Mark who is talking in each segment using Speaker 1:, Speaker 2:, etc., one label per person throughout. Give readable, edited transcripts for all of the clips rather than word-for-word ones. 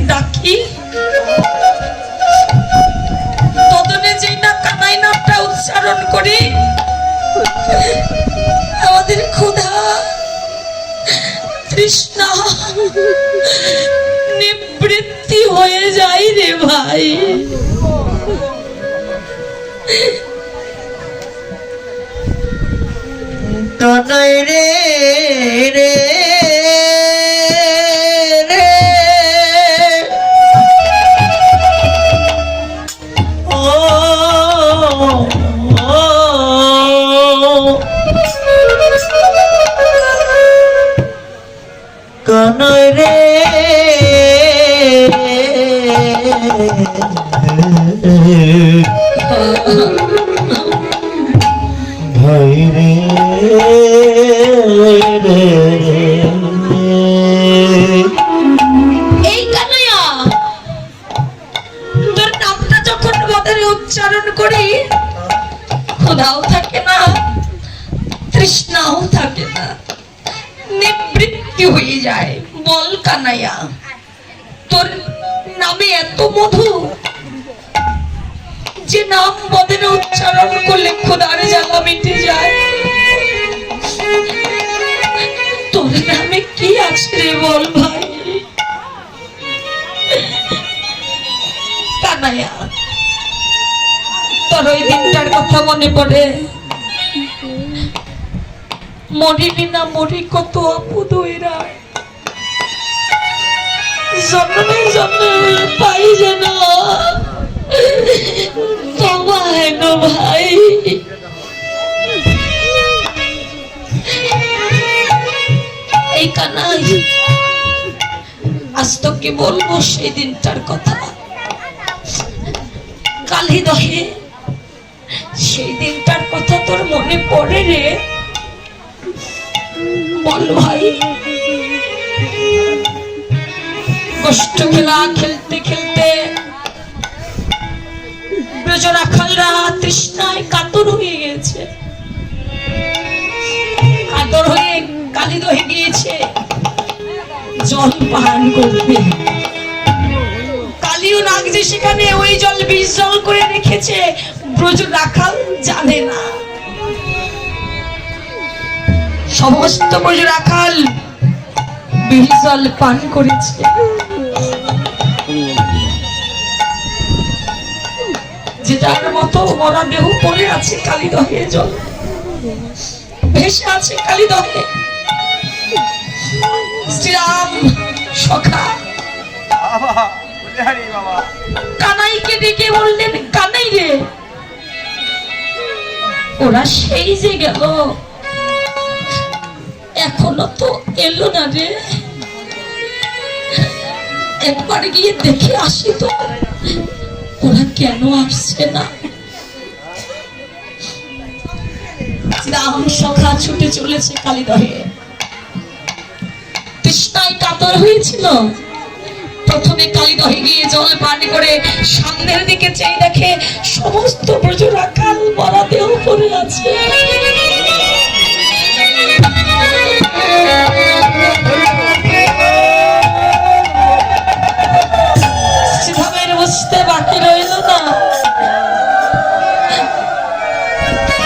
Speaker 1: ডাকি তদনে যেই না কানাই নামটা উচ্চারণ করি আমাদের ক্ষুধা তৃষ্ণা নিবৃত্তি হয়ে যায় রে ভাই।
Speaker 2: কানাই রে রে কানাই রে ভাই রে
Speaker 1: এই কানাইয়া তোর নামটা যখন বদলে উচ্চারণ করি ক্ষুধাও থাকে না তৃষ্ণাও থাকে না, নিবৃত্তি হয়ে যায়। বল কানাইয়া তোর নামে এত মধু যে নাম বদলে উচ্চারণ করলে ক্ষুধার জ্বালা মিটে যায়। তোর নামে কি আছে রে বল ভাই। কানাইয়া তোর ওই দিনটার কথা মনে পড়ে? মরিনি না মরি কত আপদ হইরা জন্মে জন্মে পাই যেন হেন ভাই। এই কানাই আজ তোকে বলবো সেই দিনটার কথা। কালি দহে সেই দিনটার কথা তোর মনে পড়ে রে? বল ভাই। কষ্ট খেলা খেলতে খেলতে ব্রজ রাখালরা তৃষ্ণায় কাতর হয়ে গেছে, কাতর হয়ে কালি দহে গিয়েছে জল পান করতে। কালিও লাগছে সেখানে, ওই জল বিষ জল করে রেখেছে, ব্রজ রাখাল জানে না। সমস্ত ব্রজ রাখাল বিষ জল পান করেছে। যেটার মতো মরা দেহ পড়ে আছে কালিদহে, জল ভেসে আছে কালিদহে। শ্রীরাম সখা কানাইকে ডেকে বললেন, কানাই রে ওরা সেই যে গেল এখনো তো এলো না রে, একবার গিয়ে দেখে আসি তো ওরা কেন আসছে না। রাম সখা ছুটে চলেছে কালিদহে। তৃষ্ণায় কাতর হয়েছিল, প্রথমে কালিদহে গিয়ে জল পান করে সামনের দিকে চেয়ে দেখে সমস্ত ব্রজ রাখাল মরা দেহ পড়ে আছে। বুঝতে বাকি রইল না,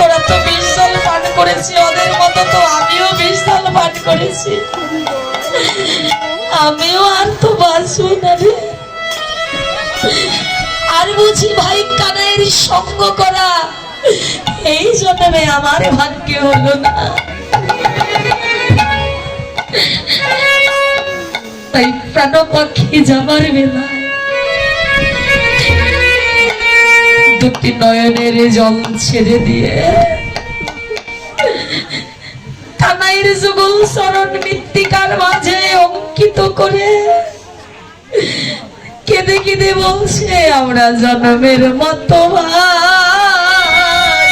Speaker 1: ওরা তো বিষ জল পান করেছে, ওদের মতো তো আমিও বিষ জল পান করেছি, আমিও আর তো বাঁচবো না রে। আর বুঝি ভাই কানাইয়ের সঙ্গ করা এই জন্মে আমার ভাগ্যে হলো না। তাই প্রাণ পাখি যাবার বেলা দুটি নয়নের জল ছেড়ে দিয়ে কানাইয়ের যুগল চরণ মৃত্তিকার মাঝে অঙ্কিত করে কেঁদে কেঁদে বলছে, আমরা জন্মের মতো ভাই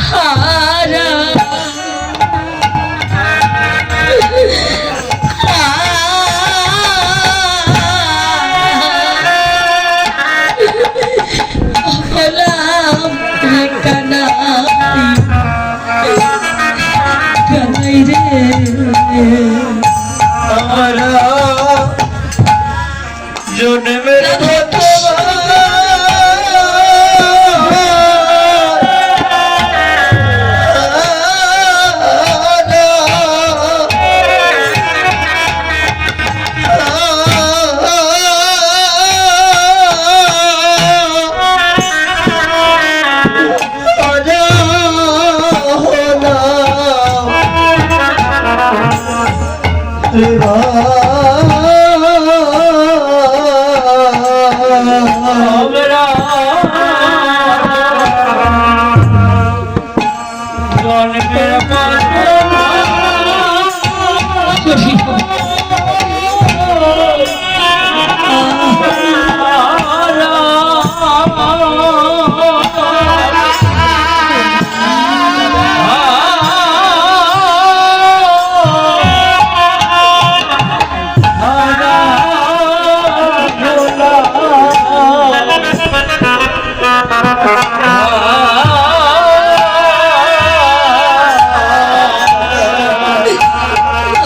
Speaker 1: হারা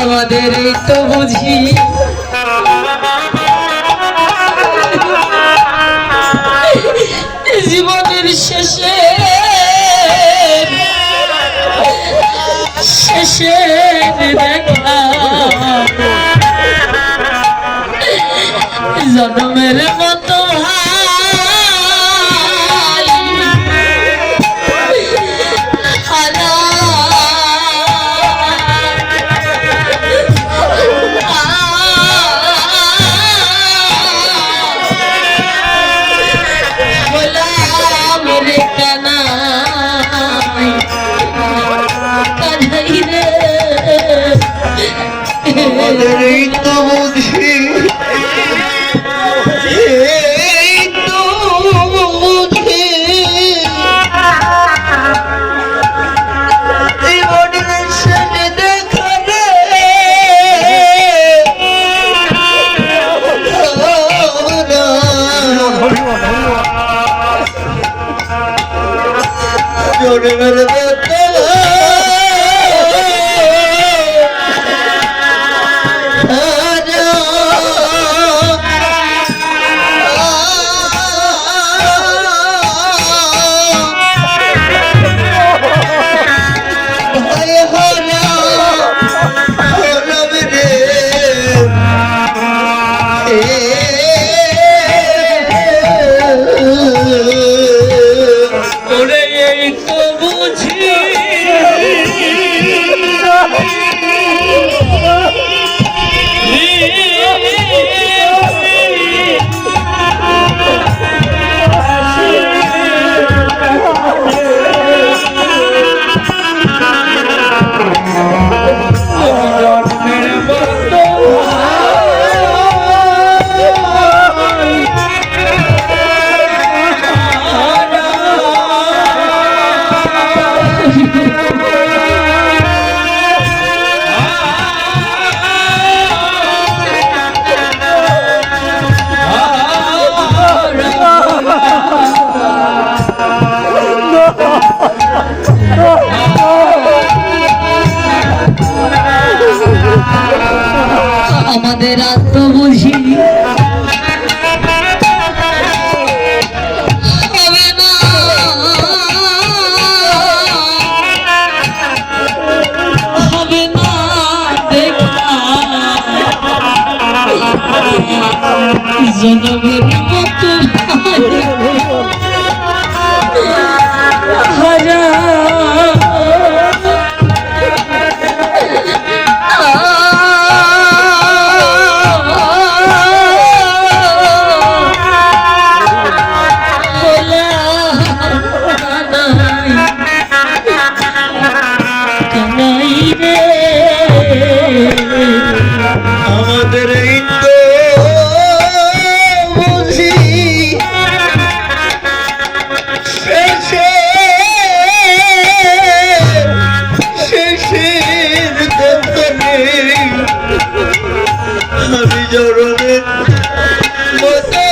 Speaker 1: আমাদের এই তো বুঝি জীবনের শেষে দেখা জন্মের মতো
Speaker 2: আমাদের এই তো বুঝি এই তো বুঝি জীবনের সাথে দেখা রে জন্মের
Speaker 1: আমাদের আত্ম বুঝি হবে না হবে না দেখা জনমের মতো হারা
Speaker 2: আমাদের এই তো বুঝি শেষের দোকানে আমি জড়নের মতো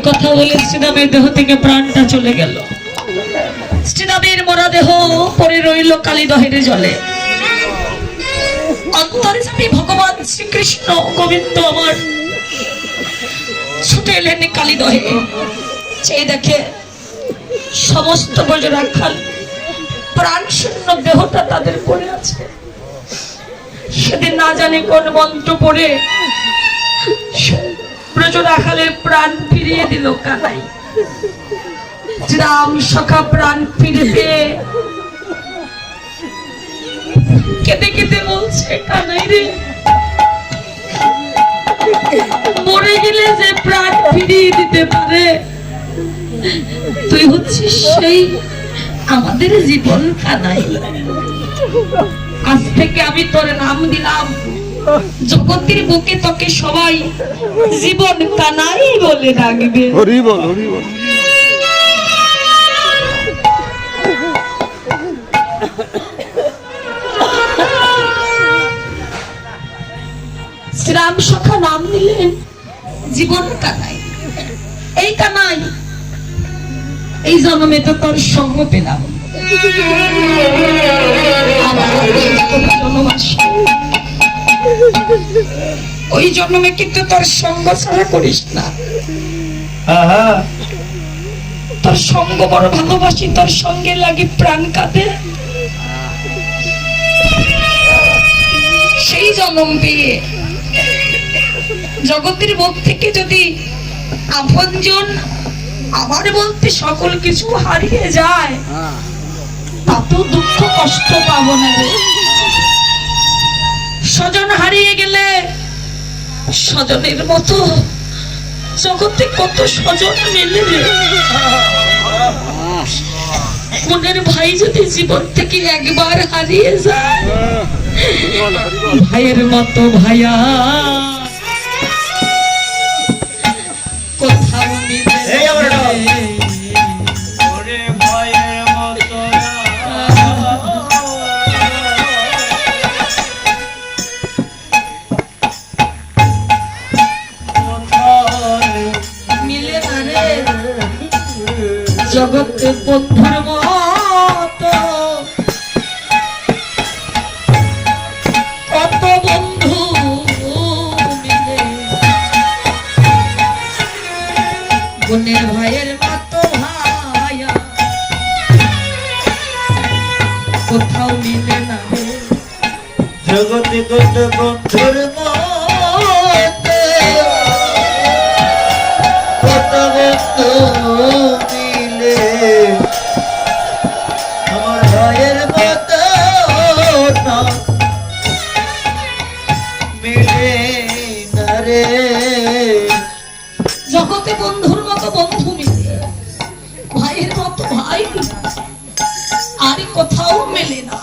Speaker 1: কথা বলে শ্রীরামের দেহ থেকে প্রাণটা চলে গেল। শ্রীরামের মরা দেহ পড়ে রইল কালীদহের জলে। অন্তরে আমি ভগবান শ্রীকৃষ্ণ গোবিন্দ আমার ছুটে এলেন কালীদহে। চেয়ে দেখে সমস্ত ব্রজ রাখাল প্রাণ শূন্য দেহটা তাদের পড়ে আছে। সেদিন না জানে কোন মন্ত্র পড়ে ব্রজ রাখালের প্রাণ ফিরিয়ে দিল কানাই। রাম সখা প্রাণ ফিরে পেয়ে কেঁদে কেঁদে বলছে, কানাই রে, মরে গেলে যে প্রাণ ফিরিয়ে দিতে পারে তুই হচ্ছিস সেই আমাদের জীবন কানাই। আজ থেকে আমি তোর নাম দিলাম, জগতের বুকে তোকে সবাই জীবন কানাই বলে ডাকবে।
Speaker 3: হরি বল, হরি বল।
Speaker 1: শ্রীরাম সখা নাম দিলেন জীবন কানাই। এই কানাই, এই জন্মে তো তোর সঙ্গ পেলাম, ওই জন্মে কিন্তু তোর সঙ্গ ছাড়া করিস না। তোর সঙ্গ বড় ভালোবাসি, তোর সঙ্গে লাগি প্রাণ কাঁদে। সেই জন্ম পেয়ে জগতের বুক থেকে যদি আপনজন আমার বলতে সকল কিছু হারিয়ে যায়, তাতেও দুঃখ কষ্ট পাবো না রে। স্বজন হারিয়ে গেলে স্বজনের মতো জগতে কত স্বজন মেলে রে। মনের ভাই যদি জীবন থেকে একবার হারিয়ে যায়, ভাইয়ের মতো ভাইয়া কোথাও মিলে জগতে বন্ধুর মতো কত বন্ধু মিলে, বোনের ভাইয়ের মতো ভাইয়া কোথাও মিলে না।
Speaker 2: জগতে কত বন্ধুর মধ্যে কত বন্ধু মিলে, আমার ভাইয়ের মতো না মিলে না রে।
Speaker 1: জগতে বন্ধুর মতো বন্ধু মিলে, ভাইয়ের মতো ভাই আর কোথাও মেলে না।